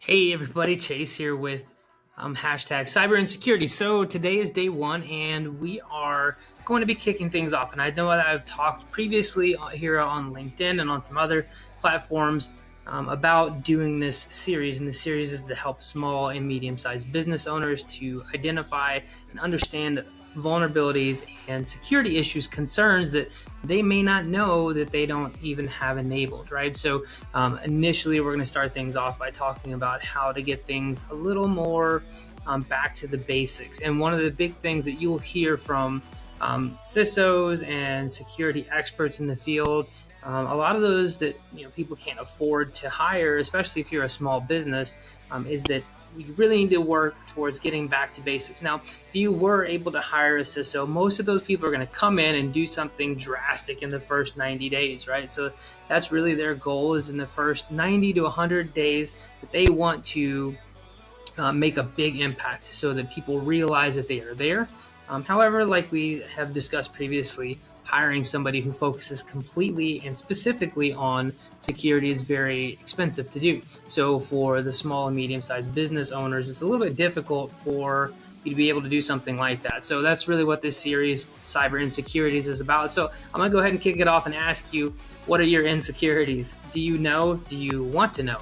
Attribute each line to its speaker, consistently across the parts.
Speaker 1: Hey everybody, Chase here with hashtag cyber insecurity. So today is day one, and we are going to be kicking things off. And I know that I've talked previously here on LinkedIn and on some other platforms about doing this series. And the series is to help small and medium-sized business owners to identify and understand vulnerabilities and security issues, concerns that they may not know that they don't even have enabled, right? So initially, we're going to start things off by talking about how to get things a little more back to the basics. And one of the big things that you'll hear from CISOs and security experts in the field, a lot of those that people can't afford to hire, especially if you're a small business, is that we really need to work towards getting back to basics. Now, if you were able to hire a CISO, most of those people are going to come in and do something drastic in the first 90 days, right? So that's really their goal, is in the first 90 to 100 days that they want to make a big impact so that people realize that they are there. However, like we have discussed previously, hiring somebody who focuses completely and specifically on security is very expensive to do. So for the small and medium-sized business owners, it's a little bit difficult for you to be able to do something like that. So that's really what this series, Cyber Insecurities, is about. So I'm going to go ahead and kick it off and ask you, what are your insecurities? Do you know? Do you want to know?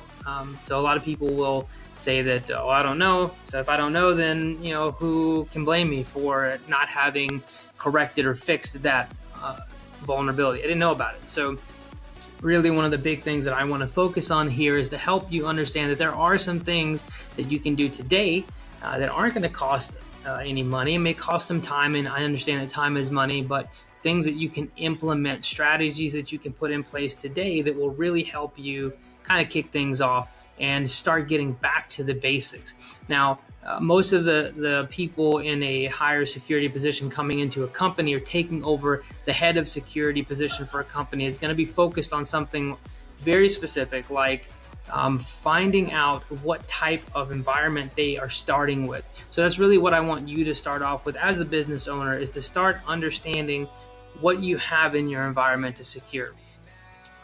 Speaker 1: So a lot of people will say that, oh, I don't know. So if I don't know, then, who can blame me for not having corrected or fixed that vulnerability? I didn't know about it. So really, one of the big things that I want to focus on here is to help you understand that there are some things that you can do today that aren't going to cost any money. It may cost some time, and I understand that time is money, but things that you can implement, strategies that you can put in place today that will really help you kind of kick things off and start getting back to the basics. Now, most of the people in a higher security position coming into a company or taking over the head of security position for a company is going to be focused on something very specific, like finding out what type of environment they are starting with. So that's really what I want you to start off with as a business owner, is to start understanding what you have in your environment to secure.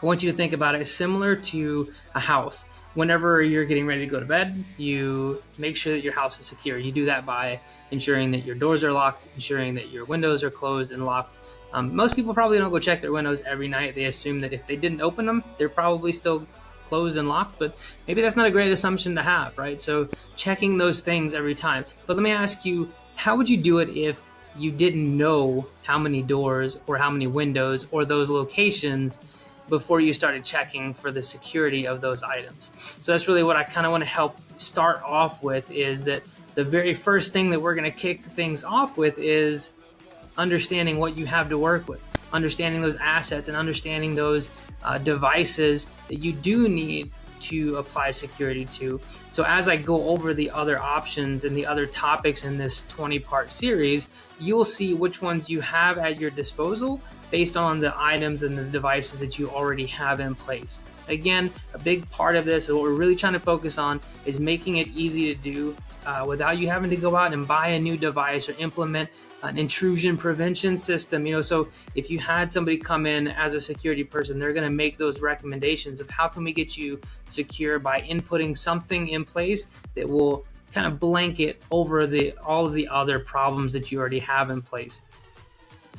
Speaker 1: I want you to think about it as similar to a house. Whenever you're getting ready to go to bed, you make sure that your house is secure. You do that by ensuring that your doors are locked, ensuring that your windows are closed and locked. Most people probably don't go check their windows every night. They assume that if they didn't open them, they're probably still closed and locked, but maybe that's not a great assumption to have, right? So checking those things every time. But let me ask you, how would you do it if you didn't know how many doors or how many windows or those locations before you started checking for the security of those items? So that's really what I kind of want to help start off with, is that the very first thing that we're going to kick things off with is understanding what you have to work with, understanding those assets and understanding those devices that you do need to apply security to. So as I go over the other options and the other topics in this 20-part series, you'll see which ones you have at your disposal based on the items and the devices that you already have in place. Again, a big part of this, and what we're really trying to focus on, is making it easy to do without you having to go out and buy a new device or implement an intrusion prevention system. So if you had somebody come in as a security person, they're going to make those recommendations of how can we get you secure by inputting something in place that will kind of blanket over all of the other problems that you already have in place.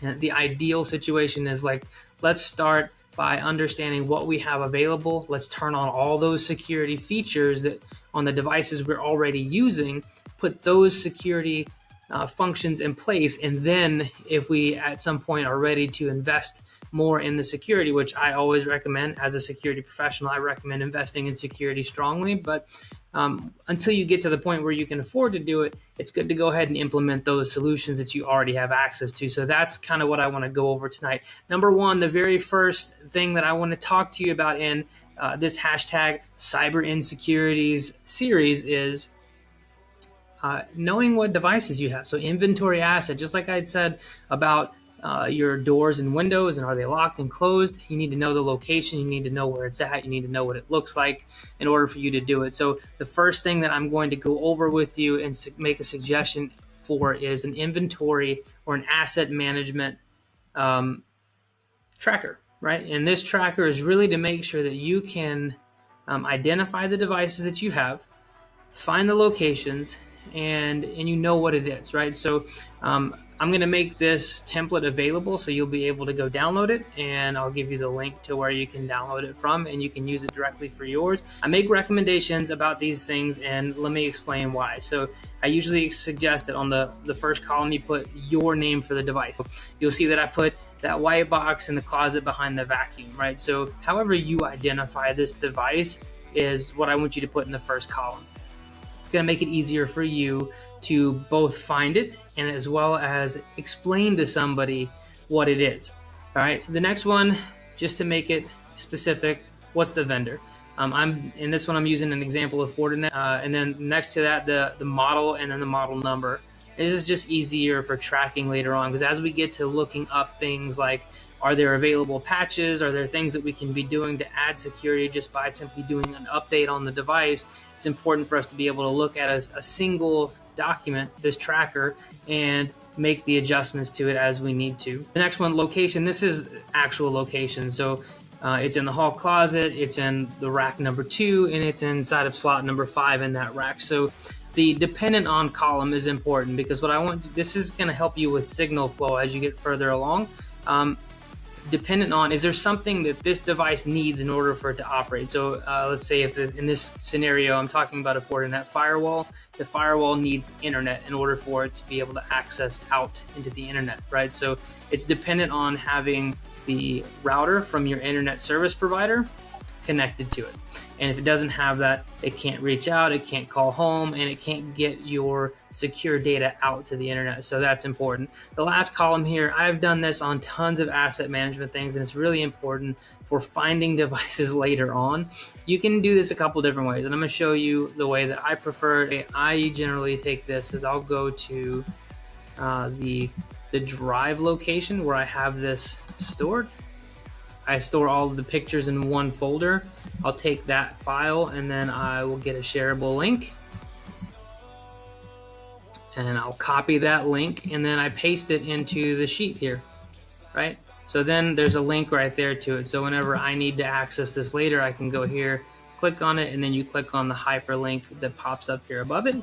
Speaker 1: And the ideal situation is, like, let's start by understanding what we have available. Let's turn on all those security features that on the devices we're already using, put those security functions in place. And then if we at some point are ready to invest more in the security, which I always recommend as a security professional, I recommend investing in security strongly. But until you get to the point where you can afford to do it, it's good to go ahead and implement those solutions that you already have access to. So that's kind of what I want to go over tonight. Number one, the very first thing that I want to talk to you about in this hashtag cyber insecurities series is knowing what devices you have. So inventory asset, just like I had said about your doors and windows and are they locked and closed, you need to know the location, you need to know where it's at, you need to know what it looks like in order for you to do it. So the first thing that I'm going to go over with you and make a suggestion for is an inventory or an asset management tracker, right? And this tracker is really to make sure that you can identify the devices that you have, find the locations, and you know what it is, right? So I'm going to make this template available so you'll be able to go download it, and I'll give you the link to where you can download it from, and you can use it directly for yours. I make recommendations about these things, and let me explain why. So I usually suggest that on the first column you put your name for the device. You'll see that I put that white box in the closet behind the vacuum, right? So however you identify this device is what I want you to put in the first column. It's going to make it easier for you to both find it and as well as explain to somebody what it is. All right, the next one, just to make it specific, what's the vendor? In this one, I'm using an example of Fortinet, and then next to that, the model and then the model number. This is just easier for tracking later on, because as we get to looking up things like, are there available patches? Are there things that we can be doing to add security just by simply doing an update on the device? It's important for us to be able to look at a single document, this tracker, and make the adjustments to it as we need to. The next one, location. This is actual location. So it's in the hall closet, it's in the rack number 2, and it's inside of slot number 5 in that rack. So the dependent on column is important, because what I want, this is going to help you with signal flow as you get further along. Dependent on, is there something that this device needs in order for it to operate? So let's say if in this scenario, I'm talking about a Fortinet firewall, the firewall needs internet in order for it to be able to access out into the internet, right? So it's dependent on having the router from your internet service provider connected to it. And if it doesn't have that, it can't reach out, it can't call home, and it can't get your secure data out to the internet. So that's important. The last column here, I've done this on tons of asset management things, and it's really important for finding devices later on. You can do this a couple different ways, and I'm going to show you the way that I prefer. I generally take this as I'll go to the drive location where I have this stored. I store all of the pictures in one folder. I'll take that file and then I will get a shareable link, and I'll copy that link and then I paste it into the sheet here, right? So then there's a link right there to it. So whenever I need to access this later, I can go here, click on it, and then you click on the hyperlink that pops up here above it,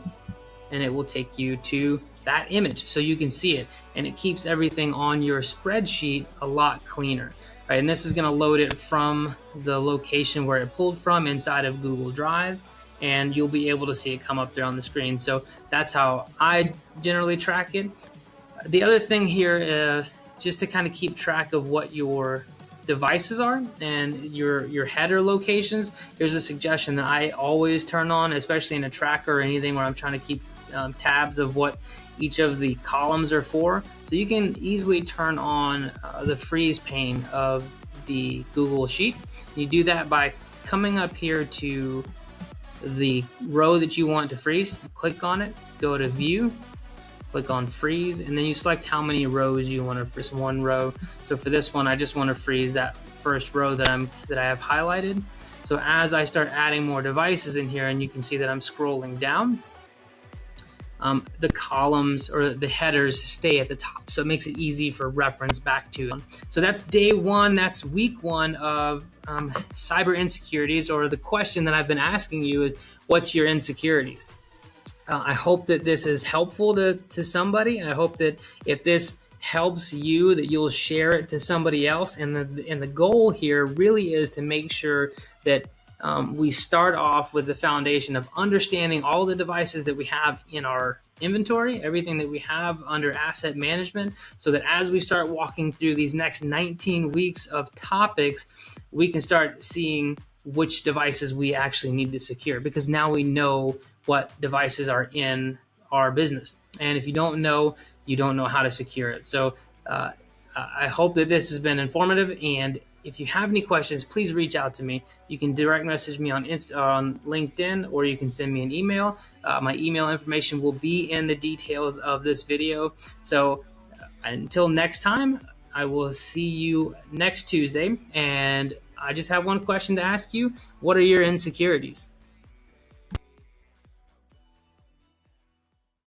Speaker 1: and it will take you to that image so you can see it, and it keeps everything on your spreadsheet a lot cleaner. Right, and this is going to load it from the location where it pulled from inside of Google Drive, and you'll be able to see it come up there on the screen. So that's how I generally track it. The other thing here, just to kind of keep track of what your devices are and your header locations, here's a suggestion that I always turn on, especially in a tracker or anything where I'm trying to keep tabs of what each of the columns are for. So you can easily turn on the freeze pane of the Google Sheet. You do that by coming up here to the row that you want to freeze, click on it, go to view, click on freeze, and then you select how many rows you want to freeze. One row. So for this one, I just want to freeze that first row that I have highlighted. So as I start adding more devices in here, and you can see that I'm scrolling down, the columns or the headers stay at the top, so it makes it easy for reference back to. So that's day 1, that's week 1 of cyber insecurities, or the question that I've been asking you is, what's your insecurities? I hope that this is helpful to somebody. I hope that if this helps you, that you'll share it to somebody else. And the goal here really is to make sure that we start off with the foundation of understanding all the devices that we have in our inventory, everything that we have under asset management, so that as we start walking through these next 19 weeks of topics, we can start seeing which devices we actually need to secure, because now we know what devices are in our business. And if you don't know, you don't know how to secure it. So I hope that this has been informative, and if you have any questions, please reach out to me. You can direct message me on LinkedIn, or you can send me an email. My email information will be in the details of this video. So until next time, I will see you next Tuesday. And I just have one question to ask you. What are your insecurities?